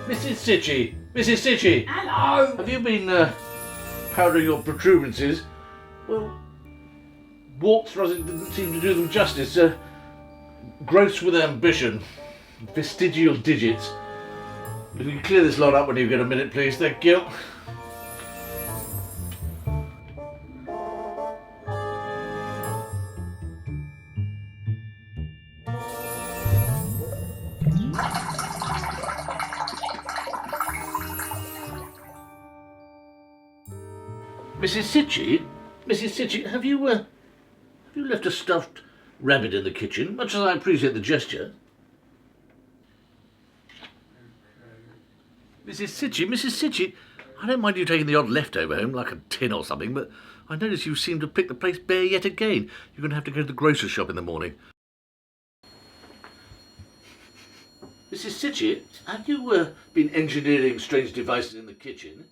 Mrs. Sitchy! Mrs. Sitchy! Hello! Have you been powdering your protuberances? Well, warts didn't seem to do them justice. Gross with ambition. Vestigial digits. If you can clear this lot up when you get a minute, please. Thank you. Mrs. Sitchy? Mrs. Sitchy, have you left a stuffed rabbit in the kitchen? Much as I appreciate the gesture. Mrs. Sitchy, I don't mind you taking the odd leftover home, like a tin or something, but I notice you seem to pick the place bare yet again. You're going to have to go to the grocer's shop in the morning. Mrs. Sitchy, have you been engineering strange devices in the kitchen?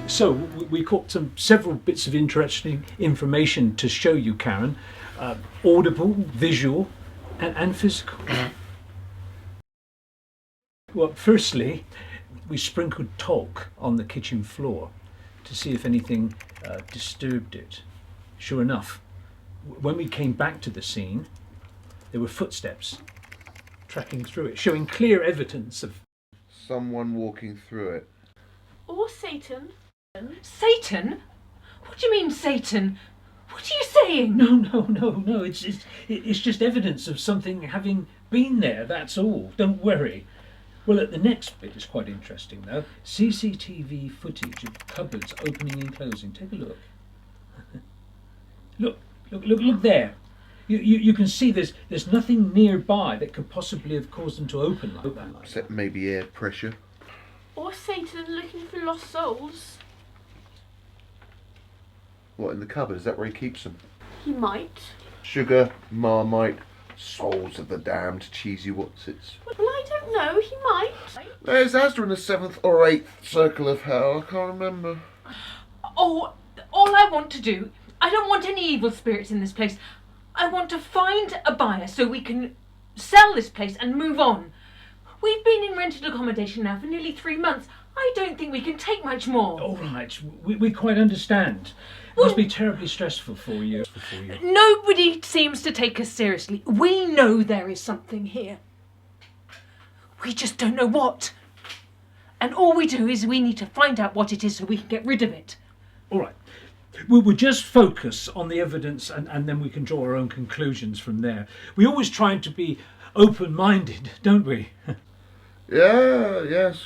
So we caught several bits of interesting information to show you, Karen. Audible, visual, and physical. Well, firstly, we sprinkled talc on the kitchen floor to see if anything disturbed it. Sure enough, when we came back to the scene, there were footsteps tracking through it, showing clear evidence of someone walking through it. Or Satan. Satan? What do you mean, Satan? What are you saying? No. It's just evidence of something having been there, that's all. Don't worry. Well, the next bit is quite interesting, though. CCTV footage of cupboards opening and closing. Take a look. Look there. You can see there's nothing nearby that could possibly have caused them to open like that. Except maybe air pressure. Or Satan looking for lost souls. What, in the cupboard? Is that where he keeps them? He might. Sugar, Marmite, souls of the damned cheesy whatsits. Well, I don't know. He might. There's Asda in the 7th or 8th circle of hell. I can't remember. Oh, all I want to do, I don't want any evil spirits in this place. I want to find a buyer so we can sell this place and move on. We've been in rented accommodation now for nearly 3 months. I don't think we can take much more. All right, we quite understand. It must be terribly stressful for you. Nobody seems to take us seriously. We know there is something here. We just don't know what. And all we do is we need to find out what it is so we can get rid of it. All right. We will just focus on the evidence and then we can draw our own conclusions from there. We always try to be open-minded, don't we? Yes.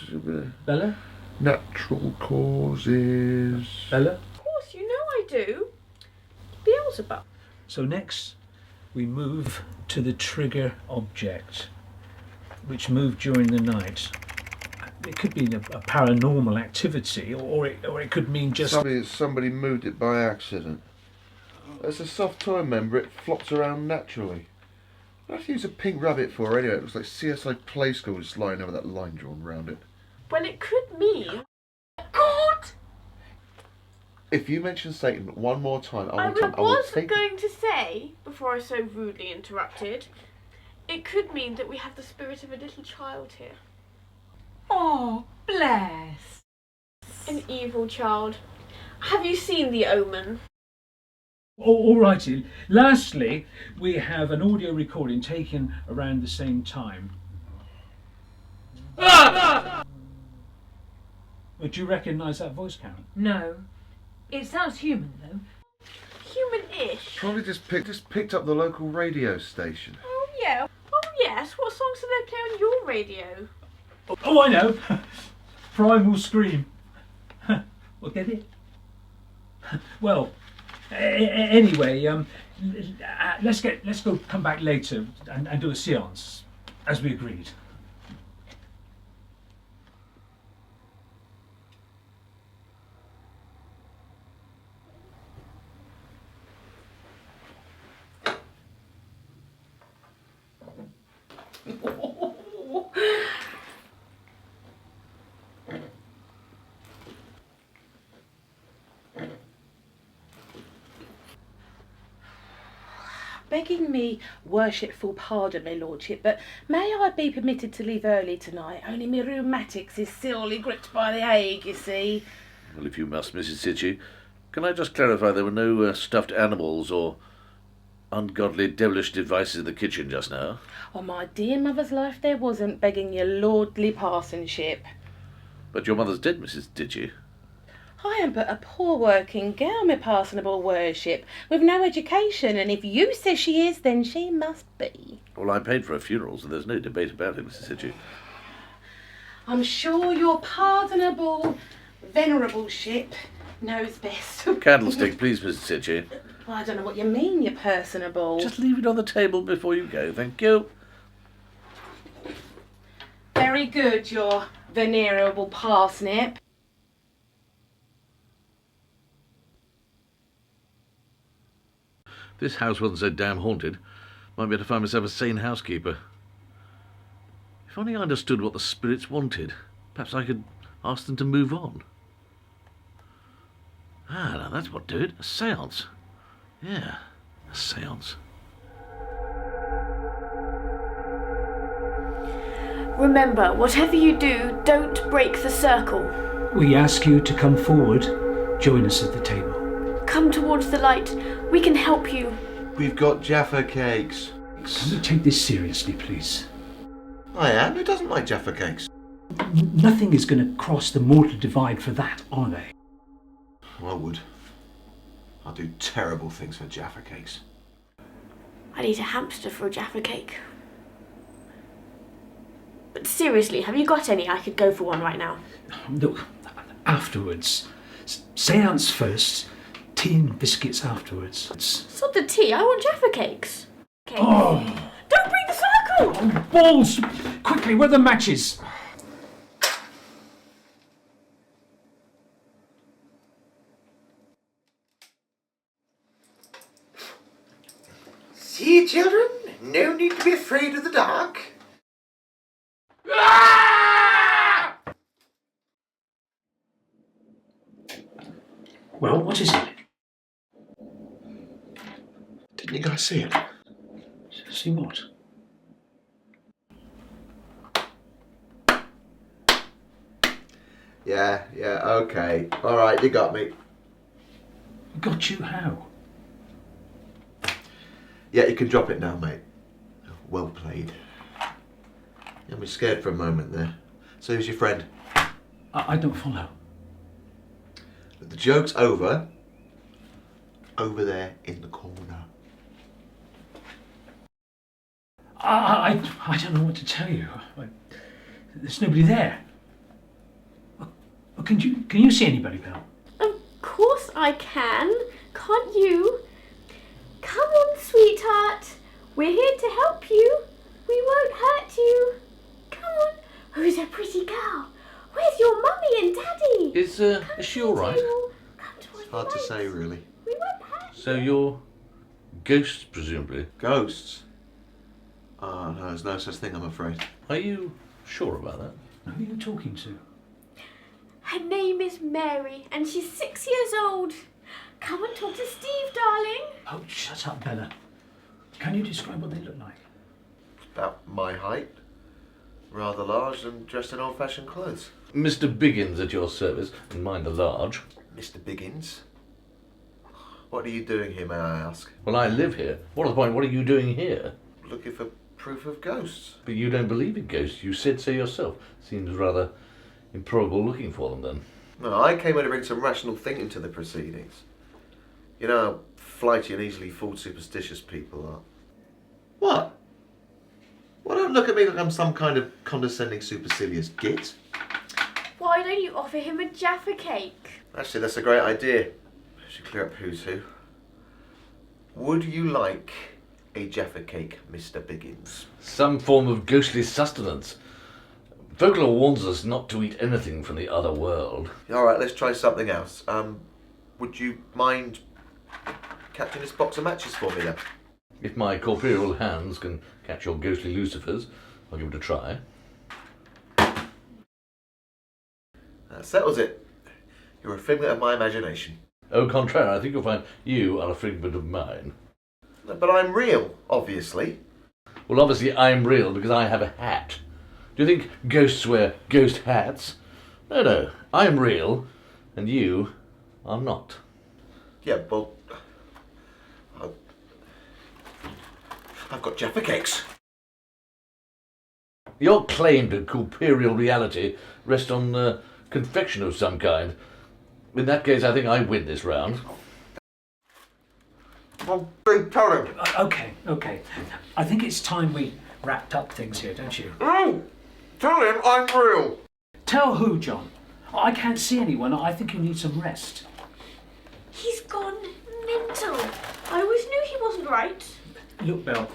Bella? Natural causes. Bella? Of course, you know I do. Beelzebub. So next, we move to the trigger object, which moved during the night. It could be a paranormal activity, or it could mean just... Somebody moved it by accident. As a soft toy member, it flops around naturally. What do you use a pink rabbit for anyway? It looks like CSI Play School was lying over that line drawn around it. Well, it could mean... God! If you mention Satan one more time, I will was take going to say, before I so rudely interrupted, it could mean that we have the spirit of a little child here. Oh, bless. An evil child. Have you seen The Omen? All righty. Lastly, we have an audio recording taken around the same time. Would you recognise that voice, Karen? No. It sounds human, though. Human-ish. Probably just picked up the local radio station. Oh, yeah. Oh, yes. What songs do they play on your radio? Oh, I know. Primal Scream. We'll get it. Well, anyway, let's go come back later and do a séance, as we agreed. Begging me worshipful pardon, my lordship, but may I be permitted to leave early tonight? Only my rheumatics is sorely gripped by the ague, you see. Well, if you must, Mrs. Sitchy, can I just clarify there were no stuffed animals or ungodly, devilish devices in the kitchen just now? On my dear mother's life there wasn't, begging your lordly parsonship. But your mother's dead, Mrs. Sitchy. I am but a poor working girl, my parsonable worship, with no education, and if you say she is, then she must be. Well, I paid for her funeral, so there's no debate about it, Mrs. Sitchy. I'm sure your pardonable, venerable ship knows best. Candlestick, please, Mrs. Sitchy. Well, I don't know what you mean, you personable. Just leave it on the table before you go, thank you. Very good, your venerable parsnip. This house wasn't so damn haunted. Might be able to find myself a sane housekeeper. If only I understood what the spirits wanted, perhaps I could ask them to move on. Ah, now that's what do it. A séance. Yeah, a séance. Remember, whatever you do, don't break the circle. We ask you to come forward, join us at the table. Come towards the light. We can help you. We've got Jaffa cakes. Can we take this seriously, please? I am. Who doesn't like Jaffa cakes? Nothing is going to cross the mortal divide for that, are they? I would. I'll do terrible things for Jaffa cakes. I'd eat a hamster for a Jaffa cake. But seriously, have you got any? I could go for one right now. Look, afterwards. Seance first, tea and biscuits afterwards. Stop the tea, I want Jaffa cakes. Okay. Oh, Don't break the circle! oh, balls! Quickly, where are the matches? See, children, no need to be afraid of the dark. Well, what is it? Didn't you guys see it? See what? Yeah, okay. Alright, you got me. Got you how? Yeah, you can drop it now, mate. Well played. You had me scared for a moment there. So who's your friend? I don't follow. The joke's over. Over there in the corner. I don't know what to tell you. There's nobody there. Can you see anybody, pal? Of course I can. Can't you? Come on, sweetheart. We're here to help you. We won't hurt you. Come on. Who's a pretty girl? Where's your mummy and daddy? Is she all right? Hard to say, really. We won't hurt you. So you're ghosts, presumably. Ghosts? Oh, no, there's no such thing, I'm afraid. Are you sure about that? Who are you talking to? Her name is Mary, and she's 6 years old. Come and talk to Steve, darling. Oh, shut up, Bella. Can you describe what they look like? About my height. Rather large and dressed in old-fashioned clothes. Mr. Biggins at your service, and mine are large. Mr. Biggins? What are you doing here, may I ask? Well, I live here. What are you doing here? Looking for proof of ghosts. But you don't believe in ghosts. You said so yourself. Seems rather improbable looking for them, then. No, I came here to bring some rational thinking to the proceedings. You know how flighty and easily fooled superstitious people are. What? Well, don't look at me like I'm some kind of condescending supercilious git. Why don't you offer him a Jaffa cake? Actually, that's a great idea. I should clear up who's who. Would you like a Jaffa cake, Mr. Biggins? Some form of ghostly sustenance. Folklore warns us not to eat anything from the other world. Alright, let's try something else. Would you mind catching this box of matches for me then? If my corporeal hands can catch your ghostly lucifers, I'll give it a try. That settles it. You're a figment of my imagination. Au contraire, I think you'll find you are a figment of mine. But I'm real, obviously. Well, obviously I'm real because I have a hat. Do you think ghosts wear ghost hats? No, no. I'm real, and you are not. Yeah, well, I've got Jaffa cakes. Your claim to corporeal reality rests on confection of some kind. In that case, I think I win this round. Well, do tell him. Okay. I think it's time we wrapped up things here, don't you? No! Tell him I'm real. Tell who, John? I can't see anyone. I think you need some rest. He's gone mental. I always knew he wasn't right. Look, Belle,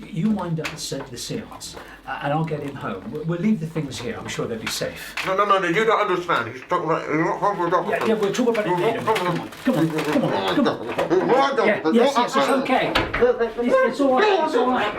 you wind up the seance, and I'll get him home. We'll leave the things here. I'm sure they'll be safe. No, you don't understand. He's talking about... You're not home for a doctor. Yeah, we'll talk about it later. Come on. Yes, it's okay. It's all right.